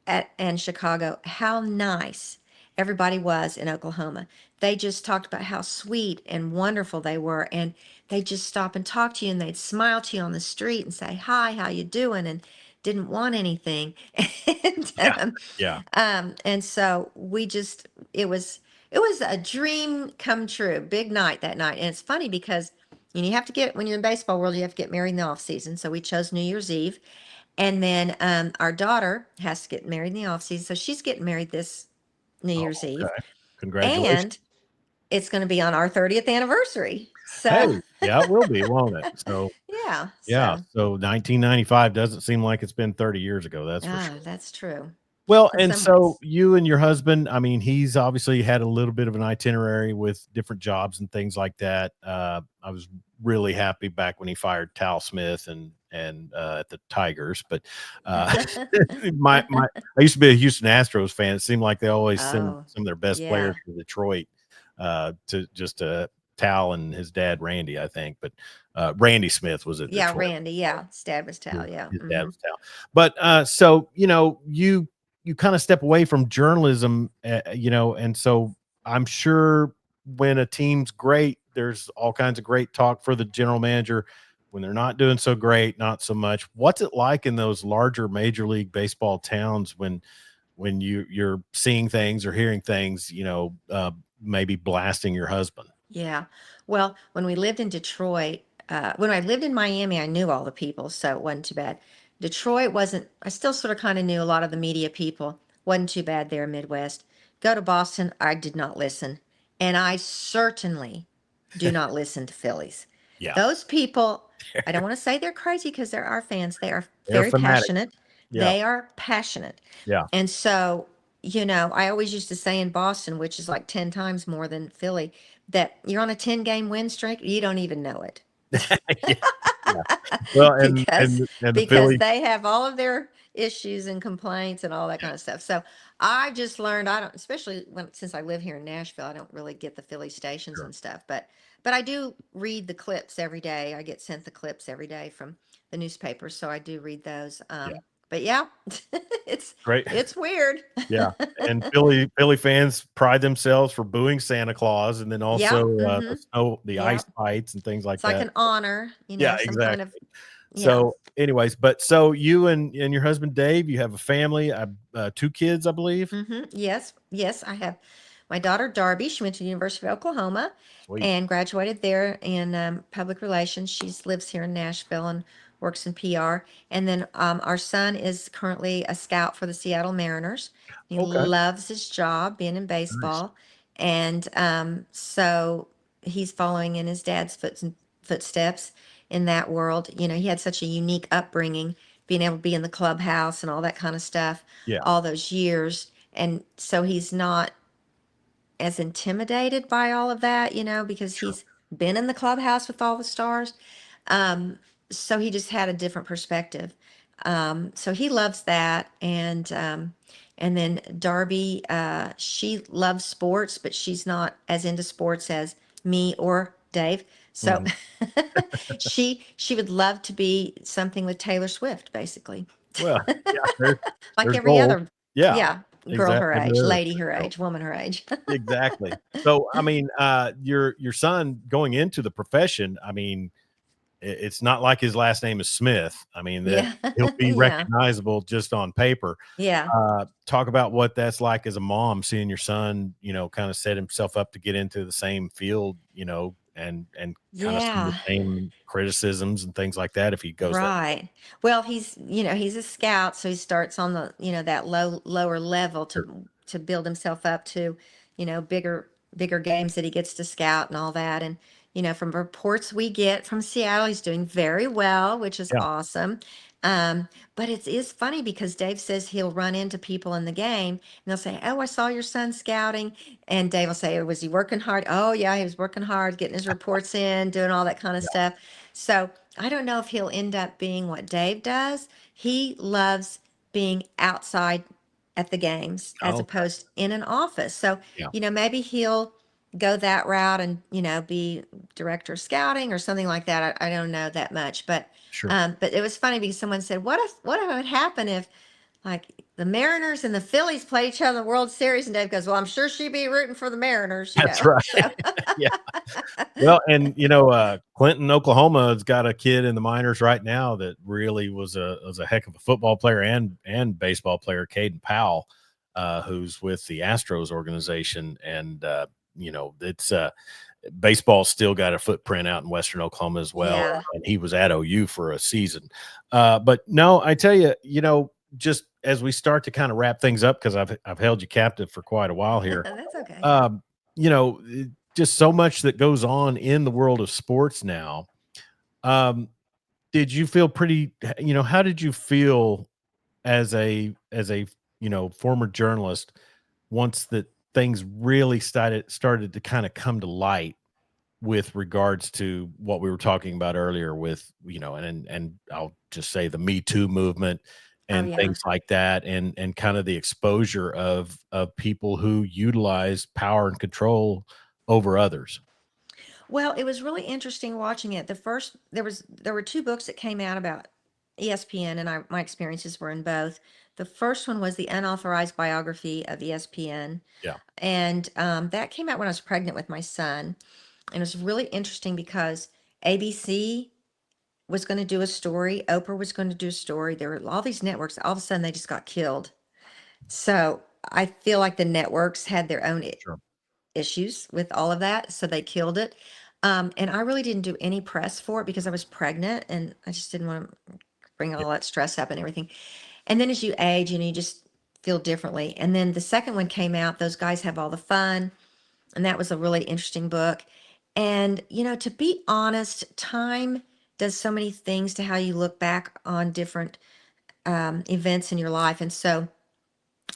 and Chicago how nice everybody was in Oklahoma. They just talked about how sweet and wonderful they were, and they just stop and talk to you, and they'd smile to you on the street and say, "Hi, how you doing?" and didn't want anything. and Yeah. Yeah. and so it was a dream come true. Big night that night, and it's funny because you have to get, when you're in the baseball world, you have to get married in the off season. So we chose New Year's Eve, and then our daughter has to get married in the off season, so she's getting married this New Oh, Year's Eve, okay. Congratulations. and it's going to be on our 30th anniversary. So Hey, yeah, it will be, won't it? So yeah, yeah, so so 1995 doesn't seem like it's been 30 years ago, that's for sure. that's true Well, in and some so ways. you and your husband, I mean, he's obviously had a little bit of an itinerary with different jobs and things like that. I was really happy back when he fired Tal Smith and at the Tigers, but uh, my I used to be a Houston Astros fan. It seemed like they always send Oh, some of their best players yeah. to Detroit to Tal and his dad Randy, I think, but Randy Smith was at Yeah, Detroit. Randy. Yeah, Dad was His, Tal. Yeah. his dad Hmm. was Tal. But so you kind of step away from journalism, and so I'm sure when a team's great, there's all kinds of great talk for the general manager. When they're not doing so great, not so much. What's it like in those larger Major League Baseball towns when you're seeing things or hearing things, maybe blasting your husband? Yeah. Well, when we lived in Detroit, when I lived in Miami, I knew all the people, so it wasn't too bad. Detroit wasn't, I still sort of kind of knew a lot of the media people. Wasn't too bad there, Midwest. Go to Boston, I did not listen. And I certainly do not listen to Phillies. Yeah. Those people, I don't want to say they're crazy because they're our fans. They are They're very fanatic. passionate. Yeah. They are passionate. Yeah. And so, I always used to say in Boston, which is like 10 times more than Philly, that you're on a 10-game win streak, you don't even know it. Yeah. Yeah. Well, and because and the because Philly. they have all of their issues and complaints and all that Yeah. kind of stuff. So I just learned I don't, especially since I live here in Nashville, I don't really get the Philly stations Sure. and stuff, but I do read the clips every day. I get sent the clips every day from the newspapers, so I do read those. Yeah. But yeah, it's Great. it's weird. Yeah. And Philly fans pride themselves for booing Santa Claus, and then Yeah. also Mm-hmm. the Yeah. ice fights and things like It's like that. an honor, Yeah, some kind of, exactly. yeah. So, anyways, but so you and your husband Dave, you have a family, two kids, I believe. Yes, yes, I have my daughter Darby. She went to the University of Oklahoma Sweet. and graduated there in public relations. She lives here in Nashville and works in PR. And then our son is currently a scout for the Seattle Mariners. He Okay. loves his job, being in Nice. baseball, and so he's following in his dad's footsteps in that world. He had such a unique upbringing, being able to be in the clubhouse and all that kind of stuff Yeah. all those years. And so he's not as intimidated by all of that, because Sure. he's been in the clubhouse with all the stars. Um, so he just had a different perspective. So he loves that. And then Darby, she loves sports, but she's not as into sports as me or Dave. So Mhm. she would love to be something with Taylor Swift, basically. Well, yeah, Like there's every goals. other, Yeah, yeah, girl her exactly. age, lady her age, woman her age. Exactly. So, I mean, your son going into the profession, I mean, it's not like his last name is Smith. I mean, that Yeah. he'll be Yeah. recognizable just on paper. Yeah. Talk about what that's like as a mom, seeing your son, kind of set himself up to get into the same field, and kind of some of the Yeah. same criticisms and things like that if he goes that Right. Well, he's a scout, so he starts on the, that lower level sure. to build himself up to, bigger games that he gets to scout and all that. And, from reports we get from Seattle, he's doing very well, which is Yeah. awesome. But it is funny because Dave says he'll run into people in the game and they'll say, "Oh, I saw your son scouting." And Dave will say, "Was he working hard?" "Oh, yeah, he was working hard, getting his reports in, doing all that kind of Yeah. stuff." So I don't know if he'll end up being what Dave does. He loves being outside at the games as Okay. opposed in an office. So, Yeah. maybe he'll go that route and, be director of scouting or something like that. I don't know that much, Sure. but it was funny because someone said, what if it would happen if like the Mariners and the Phillies played each other in the World Series? And Dave goes, "Well, I'm sure she'd be rooting for the Mariners, That's right. So Yeah. Well, and Clinton, Oklahoma has got a kid in the minors right now that really was a heck of a football player and baseball player, Caden Powell, who's with the Astros organization, and it's baseball's still got a footprint out in Western Oklahoma as well, yeah. and he was at OU for a season. But no, I tell you, just as we start to kind of wrap things up, because I've held you captive for quite a while here. That's okay. Um, you know, just so much that goes on in the world of sports now. Um, did you feel how did you feel as a former journalist once that things really started to kind of come to light with regards to what we were talking about earlier with, and I'll just say the Me Too movement Oh, and yeah. things like that, and kind of the exposure of people who utilize power and control over others. Well, it was really interesting watching it. There were two books that came out about ESPN, and my experiences were in both. The first one was the unauthorized biography of ESPN, Yeah, and that came out when I was pregnant with my son, and it was really interesting because ABC was going to do a story, Oprah was going to do a story. There were all these networks. All of a sudden, they just got killed. So I feel like the networks had their own sure. issues with all of that, so they killed it. And I really didn't do any press for it because I was pregnant and I just didn't want to bring Yeah. all that stress up and everything. And then as you age, you just feel differently. And then the second one came out, Those Guys Have All the Fun. And that was a really interesting book. And, to be honest, time does so many things to how you look back on different events in your life. And so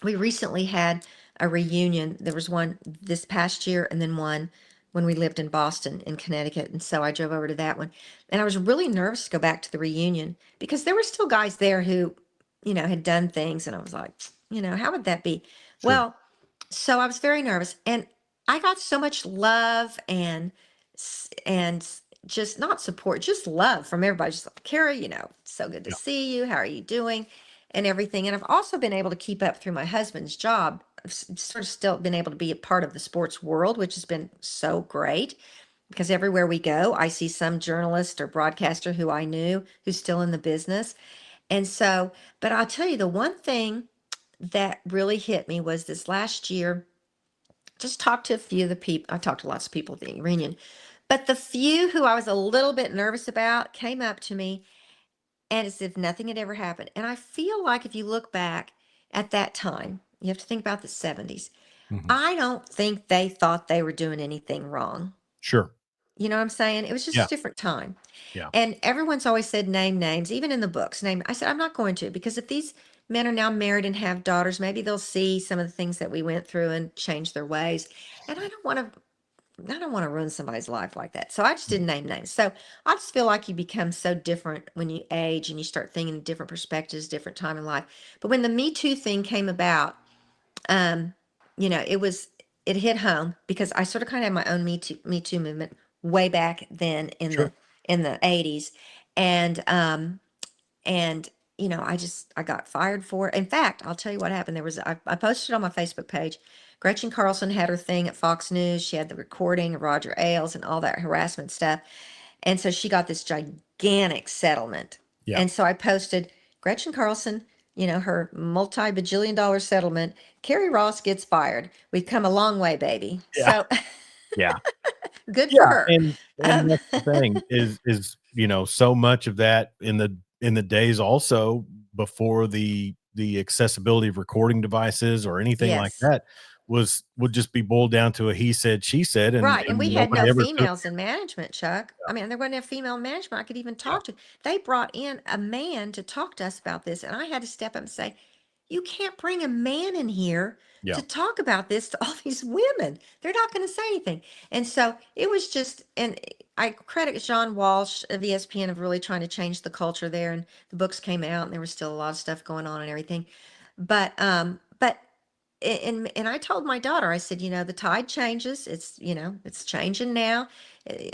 we recently had a reunion. There was one this past year and then one when we lived in Boston in Connecticut. And so I drove over to that one. And I was really nervous to go back to the reunion because there were still guys there who, had done things. And I was like, how would that be? Sure. Well, so I was very nervous and I got so much love and just not support, just love from everybody. Just like, Karie, so good to Yeah. see you. How are you doing? And everything. And I've also been able to keep up through my husband's job. I've sort of still been able to be a part of the sports world, which has been so great because everywhere we go, I see some journalist or broadcaster who I knew who's still in the business. And so, but I'll tell you, the one thing that really hit me was this last year. Just talked to a few of the people. I talked to lots of people at the reunion, but the few who I was a little bit nervous about came up to me and as if nothing had ever happened. And I feel like if you look back at that time, you have to think about the 70s. Hmm. I don't think they thought they were doing anything wrong. Sure. You know what I'm saying? It was just Yeah. a different time. Yeah. And everyone's always said name names, even in the books. Name. I said, I'm not going to, because if these men are now married and have daughters, maybe they'll see some of the things that we went through and change their ways. And I don't want to ruin somebody's life like that. So I just didn't name names. So I just feel like you become so different when you age and you start thinking in different perspectives, different time in life. But when the Me Too thing came about, um, it hit home because I sort of kind of had my own Me Too movement way back then in the Sure. in the 80s. And I got fired for it. In fact, I'll tell you what happened. I posted on my Facebook page. Gretchen Carlson had her thing at Fox News. She had the recording of Roger Ailes and all that harassment stuff. And so she got this gigantic settlement. Yeah. And so I posted Gretchen Carlson, her multi-bajillion-dollar settlement. Carrie Ross gets fired. We've come a long way, baby. Yeah. So Yeah. good for Yeah. her. And Um, that's the thing is so much of that in the days also before the accessibility of recording devices or anything like yes. that would just be boiled down to a he said, she said, Right, and and we had nobody no ever took. females in management, Chuck. I mean, there wasn't a female in management I could even Yeah. talk to. They brought in a man to talk to us about this, and I had to step up and say, "You can't bring a man in here Yeah. to talk about this to all these women. They're not going to say anything." And so it was just, and I credit John Walsh of ESPN of really trying to change the culture there. And the books came out, and there was still a lot of stuff going on and everything. But and I told my daughter, I said, the tide changes. It's changing now.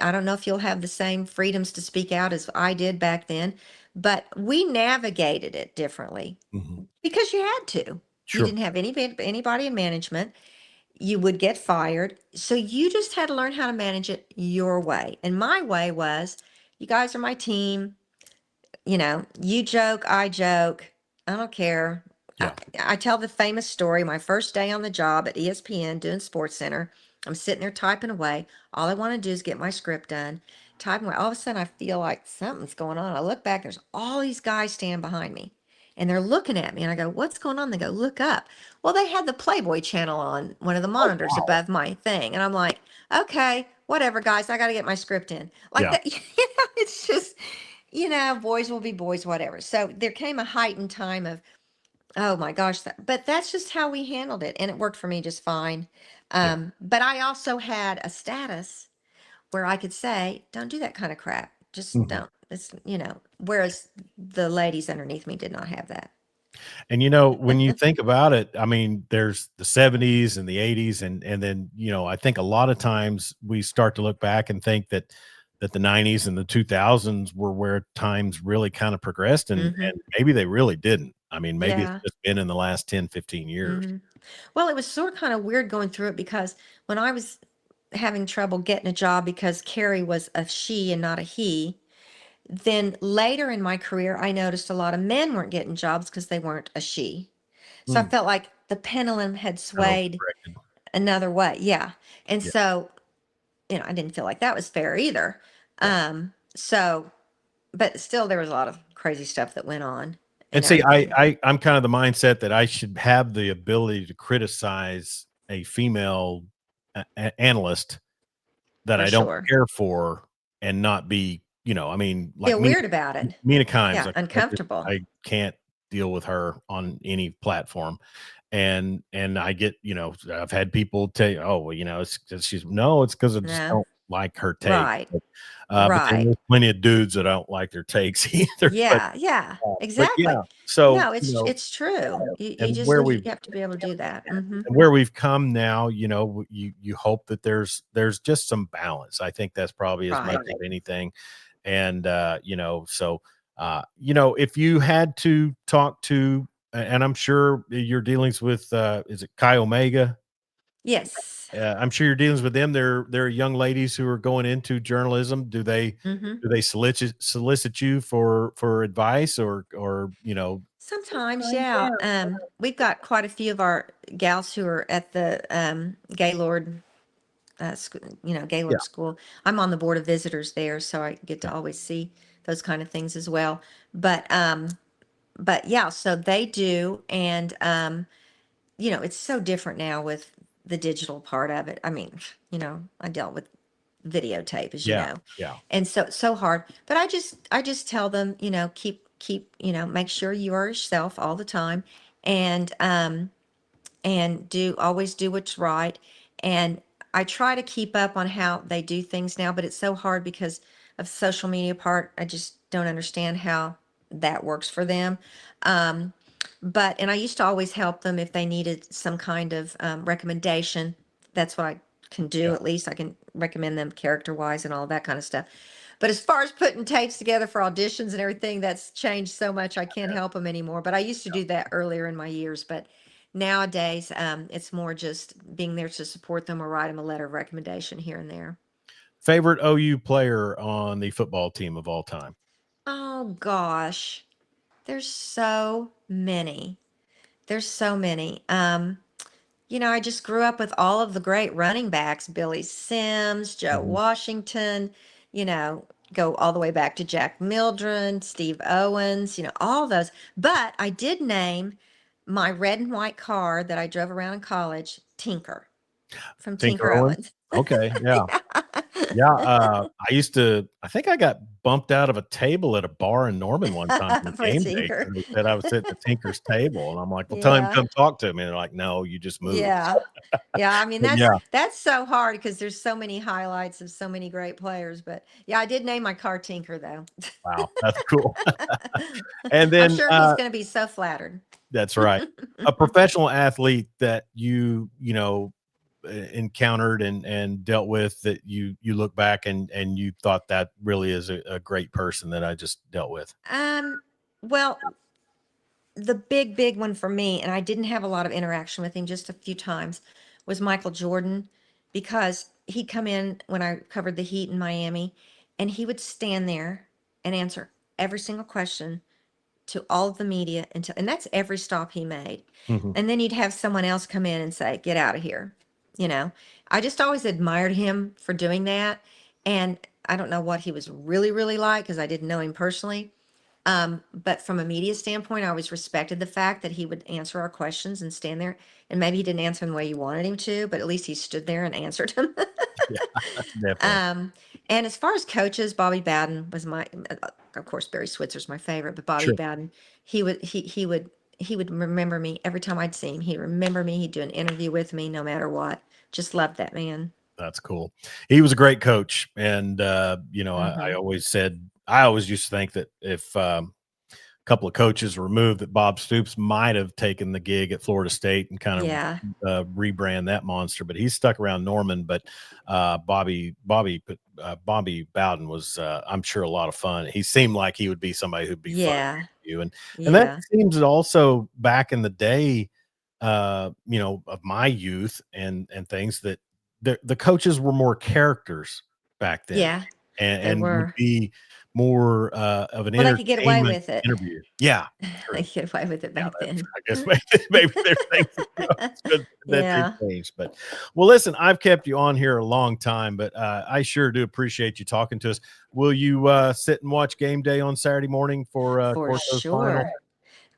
I don't know if you'll have the same freedoms to speak out as I did back then, but we navigated it differently Mhm. because you had to. You Sure. didn't have anybody in management. You would get fired. So you just had to learn how to manage it your way. And my way was, you guys are my team. You joke, I joke. I don't care. I, Yeah. I tell the famous story. My first day on the job at ESPN doing Sports Center, I'm sitting there typing away. All I want to do is get my script done. Typing away. All of a sudden, I feel like something's going on. I look back. There's all these guys standing behind me, and they're looking at me. And I go, "What's going on?" They go, "Look up." Well, they had the Playboy channel on one of the Oh, monitors wow. above my thing, and I'm like, "Okay, whatever, guys. I got to get my script in." Like Yeah. that. It's just boys will be boys, whatever. So there came a heightened time of, oh my gosh, but that's just how we handled it. And it worked for me just fine. Yeah. But I also had a status where I could say, don't do that kind of crap. Just Mhm. don't. Whereas the ladies underneath me did not have that. And, when you think about it, I mean, there's the '70s and the '80s, and then, I think a lot of times we start to look back and think that the '90s and the 2000s were where times really kind of progressed, and Hmm. maybe they really didn't. I mean, maybe it's Yeah. just been in the last 10, 15 years. Hmm. Well, it was sort of kind of weird going through it because when I was having trouble getting a job because Carrie was a she and not a he, then later in my career, I noticed a lot of men weren't getting jobs because they weren't a she. So I Mm. felt like the pendulum had Kind of swayed overcorrected. another way. Yeah. And Yeah. so I didn't feel like that was fair either. Yeah. So, but still, there was a lot of crazy stuff that went on And and see, everything. I'm kind of the mindset that I should have the ability to criticize a female analyst that For I don't sure. care for and not be, I mean, like Feel weird about it. Mina Kimes, Yeah, uncomfortable. I can't deal with her on any platform. And I get, I've had people tell you, oh, well, it's 'cause it's because I just No, don't like her take. right, But then right. there's plenty of dudes that I don't like their takes either. Yeah, yeah, But exactly. yeah, so No, it's true. You and just where you we've have to be able to do that. Hmm. and where we've come now, you hope that there's just some balance. I think that's probably as much Right. as anything. And so if you had to talk to, and I'm sure your dealings with is it Chi Omega? Yes. I'm sure your dealings with them. They're young ladies who are going into journalism. Hmm. Do they solicit you for advice or Sometimes, yeah. We've got quite a few of our gals who are at the Gaylord, Gaylord yeah, School. I'm on the board of visitors there, so I get to yeah, always see those kind of things as well. But yeah, so they do, and it's so different now with the digital part of it. I mean, I dealt with videotape, as you yeah, know, yeah. and so hard. But I just tell them, keep, make sure you are yourself all the time, and do always do what's right. And I try to keep up on how they do things now, but it's so hard because of social media part. I just don't understand how that works for them. Um, and I used to always help them if they needed some kind of recommendation. That's what I can do. Yeah. At least I can recommend them character wise and all that kind of stuff. But as far as putting tapes together for auditions and everything, that's changed so much. I can't help them anymore. But I used to do that earlier in my years. But nowadays, it's more just being there to support them or write them a letter of recommendation here and there. Favorite OU player on the football team of all time? Oh gosh, there's so many. There's so many. I just grew up with all of the great running backs, Billy Sims, Joe Mhm. Washington, you know, go all the way back to Jack Mildren, Steve Owens, all those. But I did name my red and white car that I drove around in college Tinker from Tinker Tinker Owens? Owens. Okay, yeah. Yeah, I think I got bumped out of a table at a bar in Norman one time on For game day Tinker. because they said I was sitting at Tinker's table, and I'm like, "Well, tell him to Yeah. come talk to me." And they're like, "No, you just moved." Yeah. Yeah, I mean But that's yeah, that's so hard because there's so many highlights of so many great players. But yeah, I did name my car Tinker though. wow, that's cool. And I'm then, sure he's going to be so flattered. that's right. A professional athlete that encountered and dealt with that you look back and you thought that really is a great person that I just dealt with. Um, well, the big one for me, and I didn't have a lot of interaction with him, just a few times, was Michael Jordan, because he'd come in when I covered the Heat in Miami, and he would stand there and answer every single question to all of the media and that's every stop he made. Mhm. And then you'd have someone else come in and say, "Get out of here." You know, I just always admired him for doing that. And I don't know what he was really, really like because I didn't know him personally. But from a media standpoint, I always respected the fact that he would answer our questions and stand there. And maybe he didn't answer them the way you wanted him to, but at least he stood there and answered them. Yeah, definitely. um, and as far as coaches, Bobby Bowden was of course, Barry Switzer's my favorite, but Bobby Sure. Bowden, he would remember me every time I'd see him. He'd remember me. He'd do an interview with me no matter what. Just loved that man. That's cool. He was a great coach, and I Hmm. always used to think that if a couple of coaches were removed, that Bob Stoops might have taken the gig at Florida State and kind of Yeah. rebrand that monster. But he's stuck around Norman. But Bobby Bowden was, I'm sure, a lot of fun. He seemed like he would be somebody who'd be fun to Yeah. you, and that Yeah. seems that also back in the day, of my youth and things that the coaches were more characters back then, Yeah. They and would were. be more of an Well, they could get away entertainment with it. interview. Yeah, They true. could get away with it back then. I guess maybe there's things that Yeah. they changed. But well, listen, I've kept you on here a long time, but I sure do appreciate you talking to us. Will you sit and watch game day on Saturday morning for For Corso's final? sure.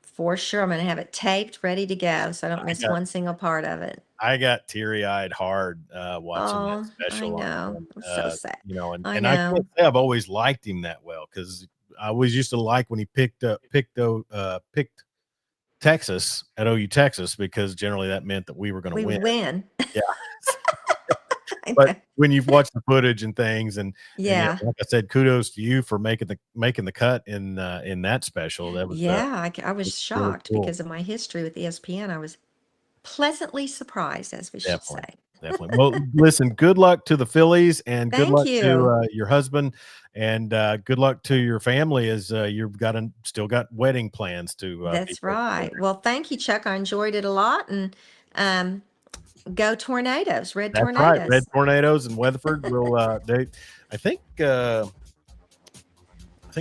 For sure. I'm going to have it taped, ready to go, so I don't miss one single part of it. I got teary-eyed hard watching that Oh, I special on know. him. I'm so sad. You know, I and I can't know. say I've always liked him that well because I always used to like when he picked Texas at OU Texas, because generally that meant that we were going to We win. win. Yeah. I But know. when you've watched the footage and things, and Yeah. like I said, kudos to you for making the cut in that special. That was Yeah. I was really shocked cool. because of my history with ESPN. I was pleasantly surprised, as we should Definitely. say. Definitely. Well, listen, good luck to the Phillies, and good Thank luck you. to your husband, and good luck to your family as you've still got wedding plans to be That's put right. together. Well, thank you, Chuck. I enjoyed it a lot. And go Tornadoes, Red That's right. Red Tornadoes. Tornadoes in Weatherford will I think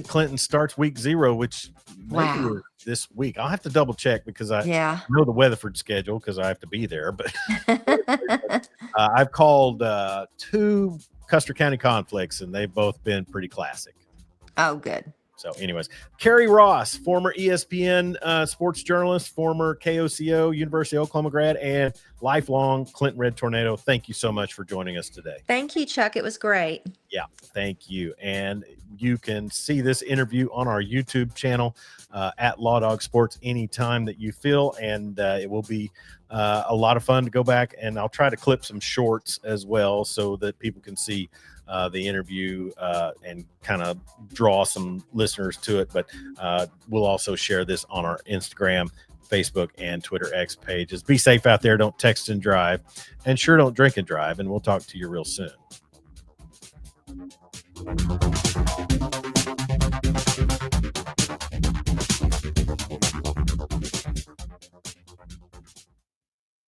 Clinton starts week 0, which maybe Wow. is this week. I'll have to double check because I Yeah. know the Weatherford schedule because I have to be there. But I've called 2 Custer County conflicts, and they've both been pretty classic. Oh, good. So, anyways, Karie Ross, former ESPN sports journalist, former KOCO, University of Oklahoma grad, and lifelong Clinton Red Tornado. Thank you so much for joining us today. Thank you, Chuck. It was great. Yeah, thank you. And you can see this interview on our YouTube channel at Lawdog Sports anytime that you feel, and it will be a lot of fun to go back, and I'll try to clip some shorts as well so that people can see the interview and kind of draw some listeners to it. But we'll also share this on our Instagram, Facebook, and Twitter X pages. Be safe out there. Don't text and drive, and sure don't drink and drive. And we'll talk to you real soon.